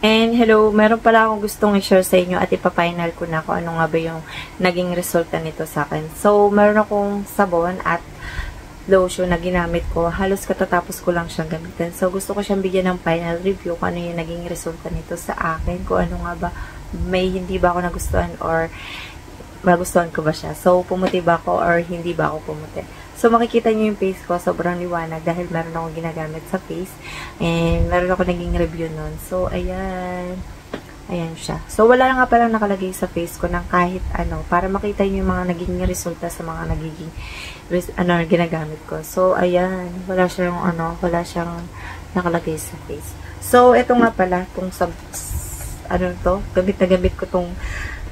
And hello, meron pala akong gustong i-share sa inyo at ipa-final ko na kung ano nga ba yung naging resulta nito sa akin. So, meron akong sabon at lotion na ginamit ko. Halos katatapos ko lang siyang gamitin. So, gusto ko siyang bigyan ng final review kung ano yung naging resulta nito sa akin. Kung ano nga ba, may hindi ba ako nagustuhan or magustuhan ko ba siya. So, pumuti ba ako or hindi ba ako pumuti. So, makikita niyo yung face ko, sobrang liwanag dahil meron akong ginagamit sa face. And, meron ako naging review nun. So, ayan. Ayan siya. So, wala nga palang nakalagay sa face ko ng kahit ano, para makita niyo yung mga naging resulta sa mga nagiging, ginagamit ko. So, ayan. Wala siyang, wala siyang nakalagay sa face. So, ito nga pala, gamit na gamit ko tong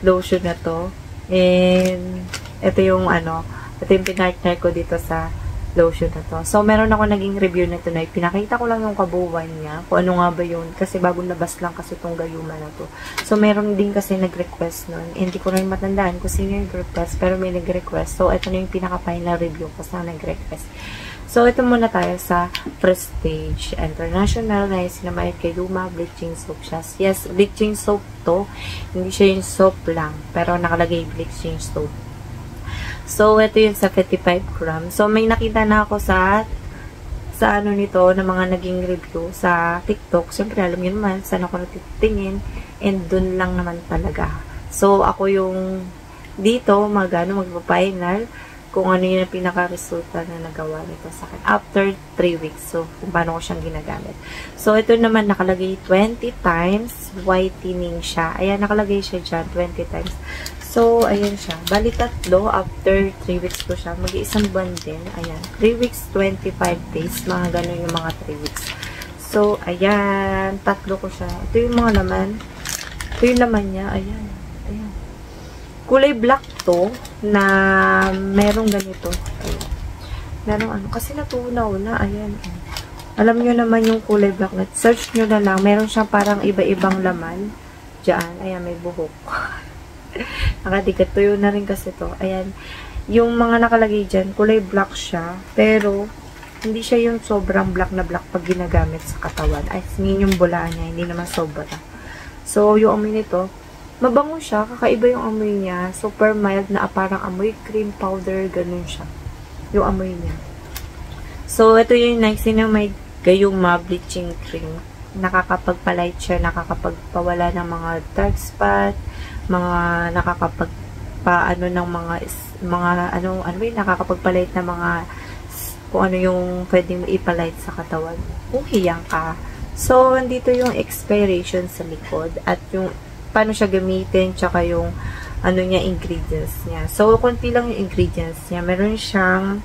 lotion na to. And, ito yung, ito yung pinartner ko dito sa lotion na to. So, meron ako naging review na ito na pinakita ko lang yung kabuuan niya. Kung ano nga ba yun. Kasi bagong labas lang kasi itong gayuma na to. So, meron din kasi nag-request nun. Hindi ko rin matandaan kung sino yung request. Pero may nag-request. So, ito na yung pinaka-final review ko sa nag-request. So, ito muna tayo sa Prestige International na yung Sinamay Gayuma Bleaching Soap siya. Yes, bleaching soap to. Hindi siya yung soap lang. Pero nakalagay bleaching soap. So, ito yung sa 55 grams. So, may nakita na ako sa nito, na mga naging review sa TikTok. Siyempre, alam niyo naman, saan ako natitingin. And dun lang naman talaga. So, ako yung dito, magpa-final kung ano yung pinaka-resulta na nagawa nito sa akin. After 3 weeks. So, kung paano ko siyang ginagamit. So, ito naman nakalagay 20 times whitening siya. Ayan, nakalagay siya dyan, 20 times. So, ayan siya. Bali, tatlo. After 3 weeks ko siya. Mag-iisang buwan din. Ayan. 3 weeks, 25 days. Mga ganun yung mga 3 weeks. So, ayan. Tatlo ko siya. Ito yung mga laman. Ito yung laman niya. Ayan. Ayan. Kulay black to na merong ganito. Ayan. Merong kasi natunaw na. Ayan. Alam nyo naman yung kulay black na. Search nyo na lang. Meron siyang parang iba-ibang laman. Diyan. Ayan, may buhok. Nakadikat. Tuyo na rin kasi to. Ayan. Yung mga nakalagay dyan, kulay black siya. Pero, hindi siya yung sobrang black na black pag ginagamit sa katawan. I mean, yung bulaan niya. Hindi naman sobra. So, yung amoy nito, mabango siya. Kakaiba yung amoy niya. Super mild na parang amoy cream powder. Ganun siya. Yung amoy niya. So, ito yung Niacinamide Gayuma Bleaching Cream. Nakakapagpalight siya. Nakakapagpawala ng mga dark spot. Mga nakakapagpaano ng nakakapagpalight na mga kung ano yung pwedeng ipalight sa katawan. Kung hiyang ka. So, andito yung expiration sa likod at yung paano siya gamitin tsaka yung ingredients niya. So, konti lang yung ingredients niya. Meron siyang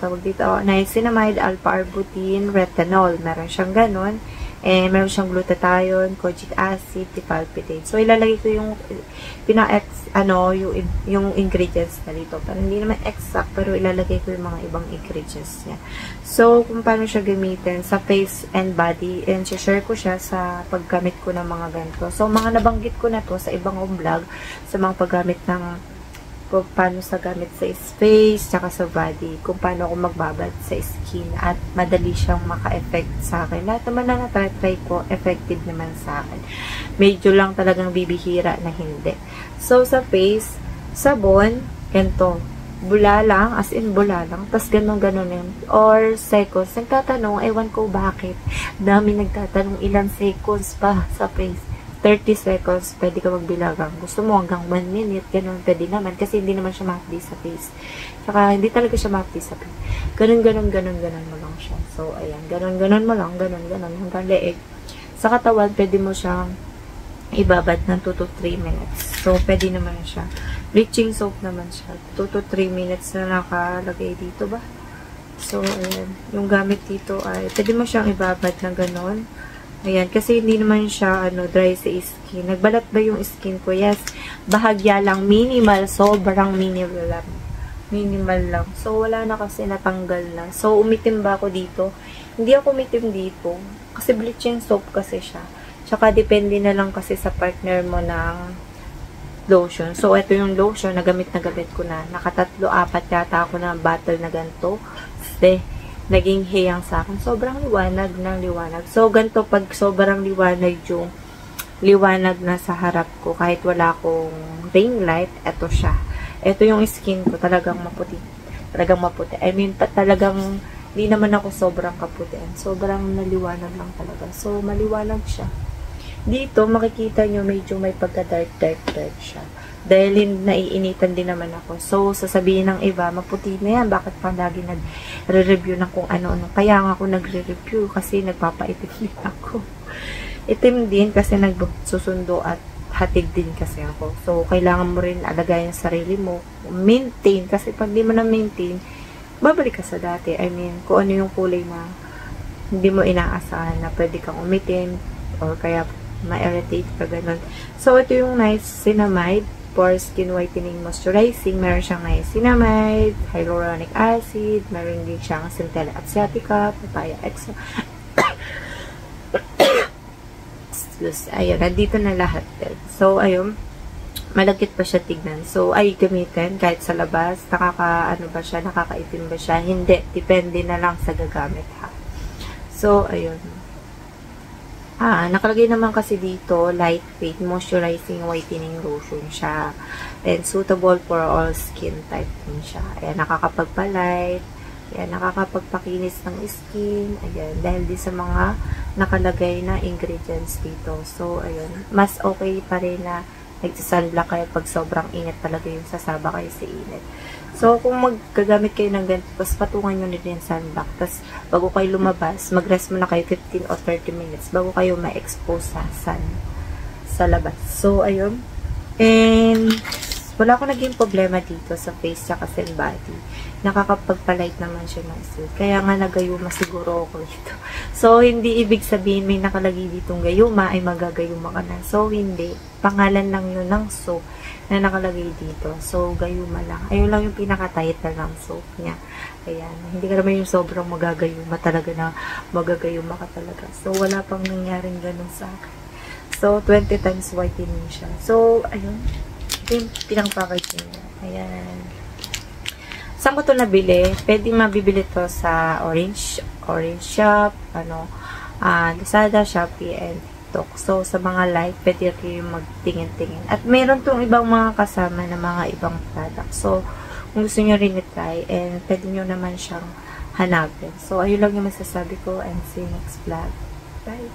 tawag dito, niacinamide, alpha-arbutin, retinol. Meron siyang ganon. Meron siyang glutathione, kojic acid, tipalpitate. So, ilalagay ko yung yung ingredients na dito. Pero hindi naman exact, pero ilalagay ko yung mga ibang ingredients niya. So, kung paano siya gamitin sa face and body, and share ko siya sa paggamit ko ng mga ganito. So, mga nabanggit ko na to sa ibang vlog, sa mga paggamit ng kung paano sa gamit sa face, tsaka sa body, kung paano ako magbabad sa skin, at madali siyang maka-effect sa akin. Lahat naman na natry ko, effective naman sa akin. Medyo lang talagang bibihira na hindi. So, sa face, sabon, ganito, bula lang, as in bula lang, tas ganon-ganon yun. Or seconds, nagtatanong, ewan ko bakit, dami nagtatanong ilang seconds pa sa face. 30 seconds, pwede ka magbilagang. Gusto mo hanggang 1 minute, ganun, pwede naman. Kasi hindi naman siya ma-update sa face. Tsaka, hindi talaga siya ma-update sa face. Ganun mo lang siya. So, ayan. Ganun mo lang. Ganun. Hanggang leeg. Sa katawan, pwede mo siyang ibabad ng 2 to 3 minutes. So, pwede naman siya. Bleaching soap naman siya. 2 to 3 minutes na nakalagay dito ba? So, ayan. Yung gamit dito ay, pwede mo siyang ibabad ng ganun. Ayan, kasi hindi naman siya dry sa skin. Nagbalat ba yung skin ko? Yes, bahagya lang, minimal, sobrang minimal lang. Minimal lang. So, wala na kasi natanggal na. So, umitim ba ako dito? Hindi ako umitim dito. Kasi bleaching soap kasi siya. Tsaka, depende na lang kasi sa partner mo ng lotion. So, ito yung lotion na gamit ko na. Nakatatlo, 4 yata ako na bottle na ganito. naging hiyang sa akin. Sobrang liwanag ng liwanag. So, ganito pag sobrang liwanag yung liwanag na sa harap ko, kahit wala akong ring light, eto siya. Eto yung skin ko, talagang maputi. Talagang maputi. I mean, talagang, hindi naman ako sobrang kaputian. Sobrang naliwanag lang talaga. So, maliwanag siya. Dito, makikita nyo, medyo may pagka-dark siya. Dahil naiinitan din naman ako. So, sasabihin ng iba, maputi na yan. Bakit pa lagi nagre-review ng kung ano-ano? Kaya nga ako nagre-review kasi nagpapaitim din ako. Itim din kasi nagsusundo at hatid din kasi ako. So, kailangan mo rin alagayan sa sarili mo. Maintain. Kasi pag di mo na maintain, babalik ka sa dati. I mean, kung ano yung kulay na hindi mo inaasahan na pwede kang umitim or kaya ma-irritate ka, ganun. So, ito yung niacinamide for skin whitening moisturizing. Meron siyang niacinamide, hyaluronic acid, meron din siyang centella asiatica, papaya extra. Ayun, nandito na lahat din. So, ayun, malagkit pa siya tignan. So, ay gamitin kahit sa labas. Ano ba siya? Nakakaitim ba siya? Hindi. Depende na lang sa gagamit, ha. So, ayun. Nakalagay naman kasi dito, lightweight, moisturizing, whitening lotion siya. And suitable for all skin type din siya. Ayan, nakakapagpa-light. Ayan, nakakapagpakinis ng skin. Ayan, dahil din sa mga nakalagay na ingredients dito. So, ayun, mas okay pa rin na nagsisunblock kayo pag sobrang init talaga yung sasaba kayo sa init. So, kung maggagamit kayo ng ganito, tapos patungan nyo na din sunblock. Tapos, bago kayo lumabas, mag-rest muna kayo 15 or 30 minutes bago kayo ma-expose sa sun sa labas. So, ayun. And, wala akong naging problema dito sa face tsaka sa body. Nakakapagpalight naman siya ng skin. Kaya nga nagayuma siguro ako dito. So, hindi ibig sabihin may nakalagay ditong gayuma ay magagayuma ka na. So, hindi. Pangalan lang yun ng soap na nakalagay dito. So, gayuma lang. Ayun lang yung pinaka-title ng soap niya. Ayan. Hindi ka naman yung sobrang magagayuma talaga na magagayuma ka talaga. So, wala pang nangyaring ganun sa akin. So, 20 times whitening siya. So, ayun. Ito yung pinang-packaging niya. Ayan. Saan ko ito nabili? Pwede mabibili to sa Orange Shop, Lazada, Shopee, and TikTok. So, sa mga live, pwede kayo magtingin-tingin. At meron tong ibang mga kasama na mga ibang product. So, kung gusto nyo rin i-try, and pwede nyo naman siyang hanapin. So, ayun lang yung masasabi ko, and see you next vlog. Bye!